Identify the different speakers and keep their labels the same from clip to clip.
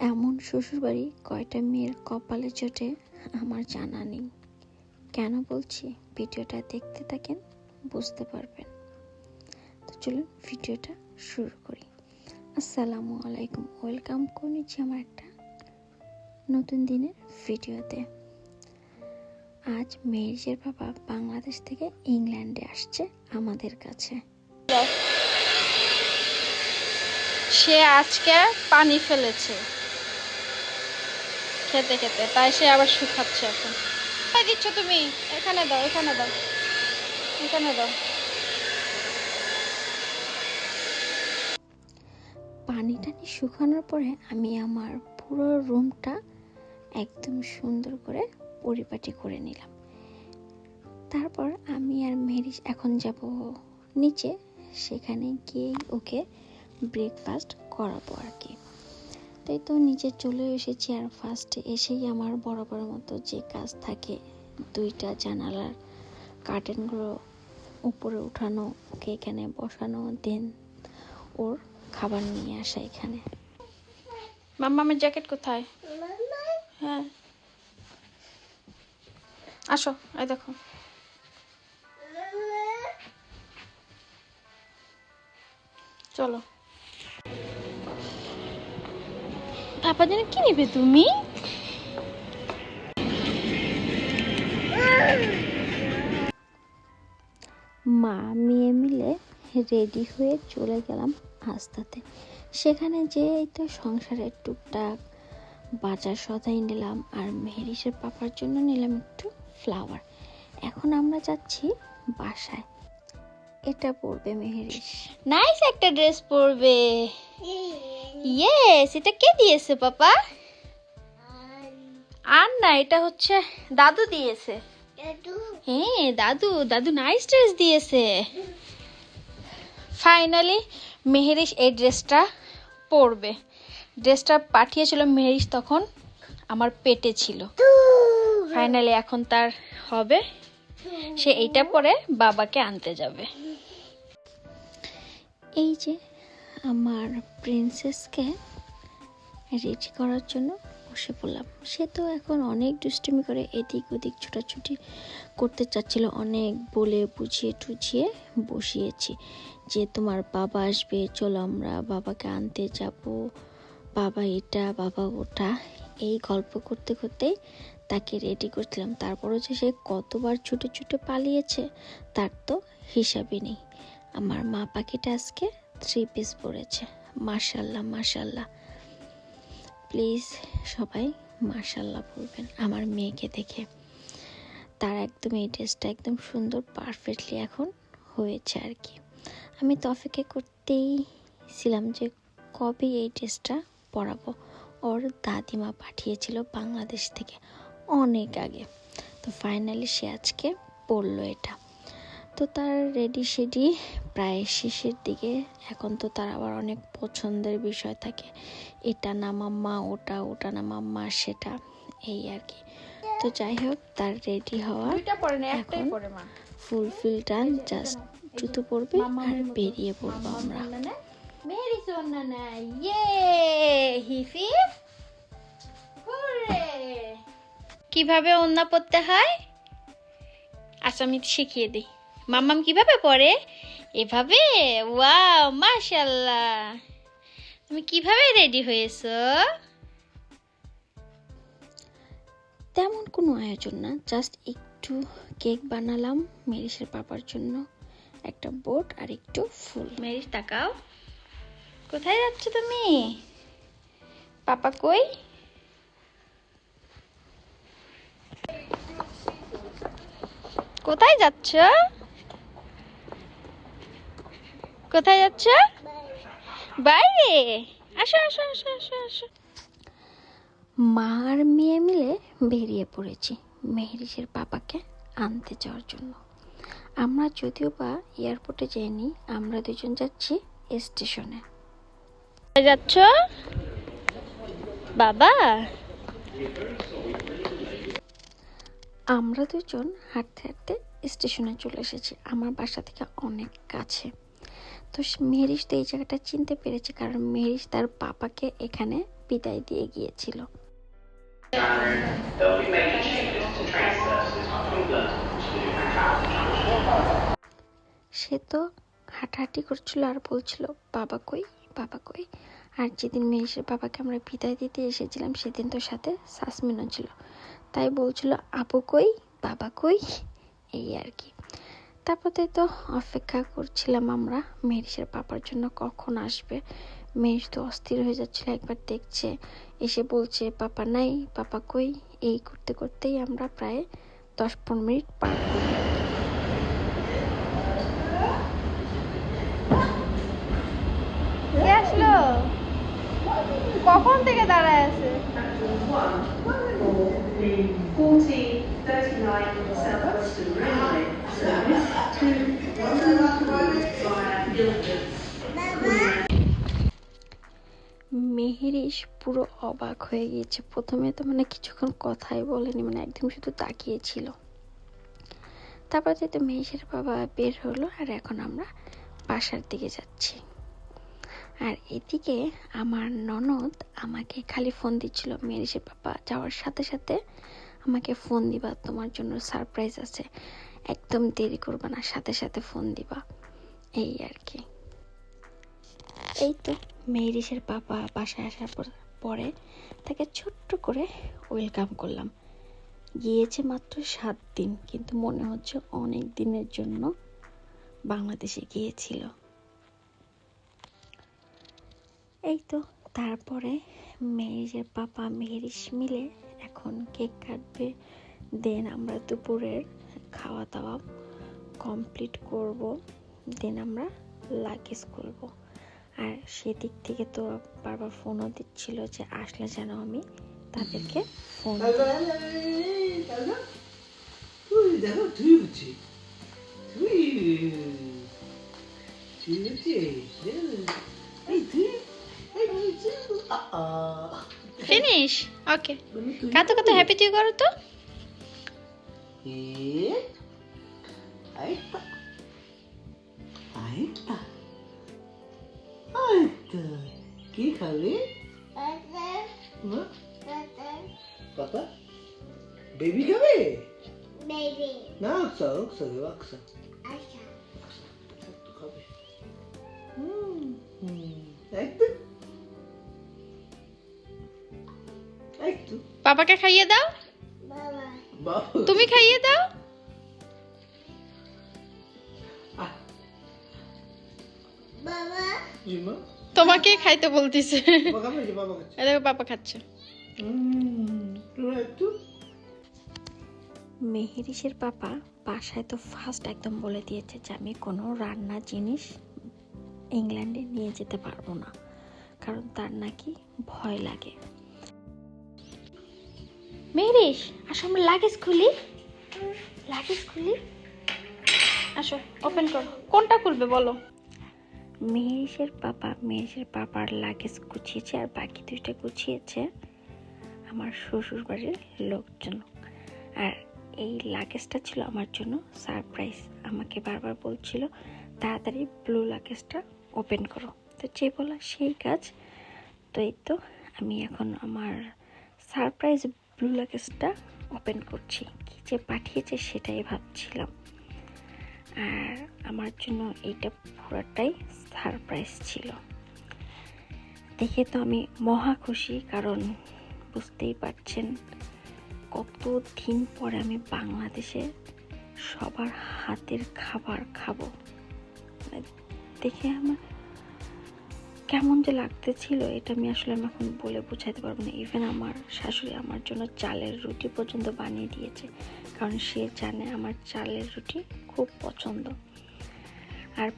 Speaker 1: এমন শ্বশুরবাড়ি কয়টা মেয়ের কপালে জোটে আমার জানা নেই। কেন বলছি, ভিডিওটা দেখতে থাকেন, বুঝতে পারবেন। তো চলুন ভিডিওটা শুরু করি। আসসালামু আলাইকুম, ওয়েলকাম করে নিচ্ছি আমার একটা নতুন দিনের ভিডিওতে। আজ মেহেরিজের বাবা বাংলাদেশ থেকে ইংল্যান্ডে আসছে আমাদের কাছে।
Speaker 2: সে আজকে পানি ফেলেছে খেতে খেতে, তাই সে আবার শুকাচ্ছে। এখন কোথায় দিচ্ছ তুমি? এখানে দাও, এখানে দাও, এখানে দাও।
Speaker 1: পানি টানি শুকানোর পরে আমি আমার পুরো রুমটা একদম সুন্দর করে পরিপাটি করে নিলাম। তারপর আমি আর মেহেরিজ এখন যাব নিচে, সেখানে গিয়েই ওকে ব্রেকফাস্ট করাবো আর কি। তাই তো নিচে চলে এসেছি, আর ফার্স্টে এসেই আমার বরাবর মতো যে কাজ থাকে, দুইটা জানালার কার্টেনগুলো উপরে উঠানো, ওকে এখানে বসানো, দেন ওর খাবার নিয়ে আসা এখানে।
Speaker 2: মাম্মা, আমার জ্যাকেট কোথায়? হ্যাঁ, আসো, এই দেখো। চলো। পাপা জানে কি নিবে তুমি?
Speaker 1: মা মেয়ে মিলে রেডি হয়ে চলে গেলাম আস্তাতে। সেখানে যেই তো সংসারের টুকটাক বাজার সদাই নিলাম, আর মেহেরিসের পাপার জন্য নিলাম একটু ফ্লাওয়ার। এখন আমরা যাচ্ছি বাসায়। এটা পরবে মেহেরিস।
Speaker 2: নাইস একটা ড্রেস পরবে। ইয়েস, এটা কে দিয়েছে পাপা? আর না, এটা হচ্ছে দাদু দিয়েছে। হ্যাঁ, দাদু দাদু নাইস ড্রেস দিয়েছে। ফাইনালি মেহেরিস এই ড্রেসটা পরবে। ড্রেসটা পাঠিয়েছিল মেহেরিস, তখন আমার পেটে ছিল। ফাইনালি এখন তার হবে, সে এইটা পরে বাবাকে আনতে যাবে।
Speaker 1: এই যে আমার প্রিন্সেসকে রেডি করার জন্য বসে পড়লাম। সে তো এখন অনেক দুষ্টুমি করে, এদিক ওদিক ছোটাছুটি করতে চাচ্ছিল। অনেক বলে বুঝিয়ে টুঝিয়ে বসিয়েছি যে তোমার বাবা আসবে, চলো আমরা বাবাকে আনতে যাব, বাবা এটা বাবা ওটা, এই গল্প করতে করতেই তাকে রেডি করছিলাম। তারপরও যে সে কতবার ছুটে ছুটে পালিয়েছে তার তো হিসাবই নেই। আমার মা পাখিটা আজকে 3 পিস পরেছে। মাশাল্লাহ মাশাল্লাহ, প্লিজ সবাই মাশাল্লাহ বলবেন আমার মেয়েকে দেখে। তার একদম এই ড্রেসটা একদম সুন্দর পারফেক্টলি এখন হয়েছে আর কি। আমি তো অপেক্ষা করতেই ছিলাম যে কবে এই ড্রেসটা পরাবো। ওর দাদিমা পাঠিয়েছিল বাংলাদেশ থেকে অনেক আগে, তো ফাইনালি সে আজকে পরলো এটা। তো তার রেডি সেডি প্রায় শেষের দিকে। এখন তো তার আবার অনেক পছন্দের বিষয় থাকে, এটা না মাম্মা, ওটা, ওটা না মাম্মা, সেটা, এই আর কি। তো যাই হোক, তার রেডি হওয়া এখন ফুলফিল ডান। জাস্ট জুতো পরবে আর বেরিয়ে পড়বো আমরা।
Speaker 2: কিভাবে ওন্না পড়তে হয় আচ্ছা আমি শিখিয়ে দিই। মাম্মাম কিভাবে পড়ে? এভাবে। ওয়াও, মাশাআল্লাহ। তুমি কিভাবে রেডি হয়েছো?
Speaker 1: তেমন কোনো আয়োজন না, জাস্ট একটু কেক বানালাম মেরিসের পাপার জন্য, একটা বোট আর একটু ফুল।
Speaker 2: মেরিস তাকাও, কোথায় যাচ্ছ তুমি? পাপা কই? কোথায় যাচ্ছ? কোথায় যাচ্ছ? বাইরে। আসো আসো আসো আসো আসো।
Speaker 1: মা আর মেয়ে মিলে বেরিয়ে পড়েছি মেহেরিসের পাপাকে আনতে যাওয়ার জন্য। আমরা যদিও বা এয়ারপোর্টে যাইনি, আমরা দুজন যাচ্ছি স্টেশনে।
Speaker 2: কোথায় যাচ্ছ বাবা?
Speaker 1: আমরা দুজন হাঁটতে হাঁটতে স্টেশনে চলে এসেছি, আমার বাসা থেকে অনেক কাছে। তো মেহেরিস তো এই জায়গাটা চিনতে পেরেছে, কারণ মেহেরিস তার পাপাকে এখানে বিদায় দিয়ে গিয়েছিল। সে তো হাঁটাহাঁটি করছিল আর বলছিল বাবা কই, বাবা কই। আর যেদিন মেহেশের বাবাকে আমরা বিদায় দিতে এসেছিলাম সেদিন তো সাথে সাসমিনও ছিল, তাই বলছিল আপু কই, বাবা কই, এই আর কি। তারপর তো অপেক্ষা করছিলাম আমরা মেহেশের পাপার জন্য কখন আসবে। মেহেশ তো অস্থির হয়ে যাচ্ছিল, একবার দেখছে এসে বলছে পাপা নাই, পাপা কই। এই করতে করতেই আমরা প্রায় 10-15 মিনিট পার করি।
Speaker 2: কে আসলো? কখন থেকে দাঁড়ায় আছে?
Speaker 1: মেহেরিশ পুরো অবাক হয়ে গিয়েছে। প্রথমে তো মানে কিছুক্ষণ কথাই বলেনি, মানে একদম শুধু তাকিয়েছিল। তারপর তো মেহেশের বাবা বের হলো আর এখন আমরা বাসার দিকে যাচ্ছি। আর এদিকে আমার ননদ আমাকে খালি ফোন দিচ্ছিল, মেহেশের বাবা যাওয়ার সাথে সাথে আমাকে ফোন দিবা, তোমার জন্য সারপ্রাইজ আছে, একদম দেরি করবে না, সাথে সাথে ফোন দিবা, এই আর কি। এই তো মেহেরিশের বাবা বাসায় আসার পরে তাকে ছোট্ট করে ওয়েলকাম করলাম। গিয়েছে মাত্র 7 দিন, কিন্তু মনে হচ্ছে অনেক দিনের জন্য বাংলাদেশে গিয়েছিল। এই তো তারপরে মেহেরিশের পাপা মেহেরিশ মিলে এখন কেক কাটবে, দেন আমরা দুপুরের খাওয়া দাওয়া কমপ্লিট করব, দেন আমরা লাগেজ করব। আর সেদিক থেকে তো বারবার ফোনও দিচ্ছিল যে আসলে যেন আমি তাদেরকে ফোন
Speaker 2: ফিনিশ। ওকে, কত কত হ্যাপি তুই করো তো।
Speaker 3: কি খাবে পাপা? বেবি খাবে না? আকসা আকসা দেবো, আকসা একটু খাবে। একটু একটু
Speaker 2: পাপাকে খাইয়ে দাও,
Speaker 3: বাবা
Speaker 2: তুমি খাইয়ে দাও।
Speaker 3: জিমা
Speaker 2: তোমাকে খাইতে বলতিছে।
Speaker 3: বাবা খাবে যে বাবা খাচ্ছে।
Speaker 2: দেখো পাপা খাচ্ছে।
Speaker 3: তোরা একটু
Speaker 1: মেহেরিশের পাপা বাসায় তো ফার্স্ট একদম বলে দিয়েছে যে আমি কোনো রান্না জিনিস ইংল্যান্ডে নিয়ে যেতে পারবো না, কারণ তার নাকি ভয় লাগে। মেহেরিশ আসো আমরা লাগেজ খুলি, লাগেজ খুলি,
Speaker 2: আসো ওপেন করো। কোনটা খুলবে বলো?
Speaker 1: মেহেরিশের পাপার লাগেজ গুছিয়েছে আর বাকি 2টা গুছিয়েছে আমার শ্বশুর বাড়ির লোকজন। আর এই লাগেজটা ছিল আমার জন্য সারপ্রাইজ, আমাকে বারবার বলছিল তাড়াতাড়ি ব্লু লাগেজটা ওপেন করো, তো যে বলা সেই কাজ। তো এই তো আমি এখন আমার সারপ্রাইজ ব্লু লাগেজটা ওপেন করছি, কি যে পাঠিয়েছে সেটাই ভাবছিলাম। আর আমার জন্য এইটা পুরোটাই সারপ্রাইজ ছিল। দেখে তো আমি মহা খুশি, কারণ বুঝতেই পারছেন কত দিন পরে আমি বাংলাদেশে সবার হাতের খাবার খাবো। দেখে আমার কেমন যে লাগতেছিল এটা আমি আসলে এখন বলে বোঝাতে পারবো না। ইভেন আমার শাশুড়ি আমার জন্য চালের রুটি পর্যন্ত বানিয়ে দিয়েছে, কারণ সে জানে আমার চালের রুটি খুব পছন্দ। আর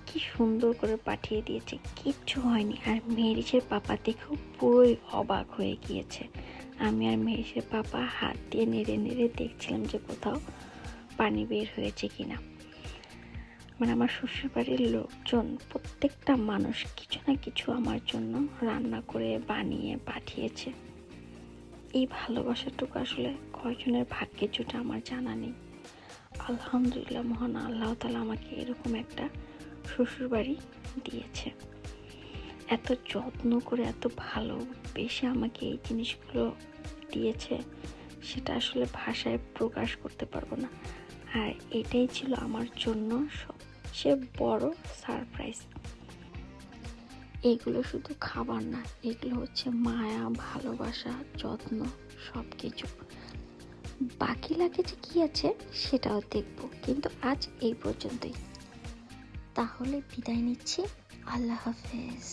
Speaker 1: কি সুন্দর করে পাঠিয়ে দিয়েছে, কিচ্ছু হয়নি। আর মেহেরিশের পাপা দেখেও পুরোই অবাক হয়ে গিয়েছে। আমি আর মেহেরিশের পাপা হাত দিয়ে নেড়ে নেড়ে দেখছিলাম যে কোথাও পানি বের হয়েছে কিনা। মানে আমার শ্বশুরবাড়ির লোকজন প্রত্যেকটা মানুষ কিছু না কিছু আমার জন্য রান্না করে বানিয়ে পাঠিয়েছে। এই ভালোবাসাটুকু আসলে কয়জনের ভাগ্যে জুটে আমার জানা নেই। আলহামদুলিল্লাহ, মহান আল্লাহ তাআলা আমাকে এরকম একটা শ্বশুরবাড়ি দিয়েছে। এত যত্ন করে এত ভালোবেসে আমাকে এই জিনিসগুলো দিয়েছে, সেটা আসলে ভাষায় প্রকাশ করতে পারবো না। আর এটাই ছিল আমার জন্য সবচেয়ে বড় সারপ্রাইজ। এগুলো শুধু খাবার না, এগুলো হচ্ছে মায়া, ভালোবাসা, যত্ন, সব কিছু। বাকি লাগেজে কি আছে সেটাও দেখবো, কিন্তু আজ এই পর্যন্তই। তাহলে বিদায় নিচ্ছি, আল্লাহ হাফেজ।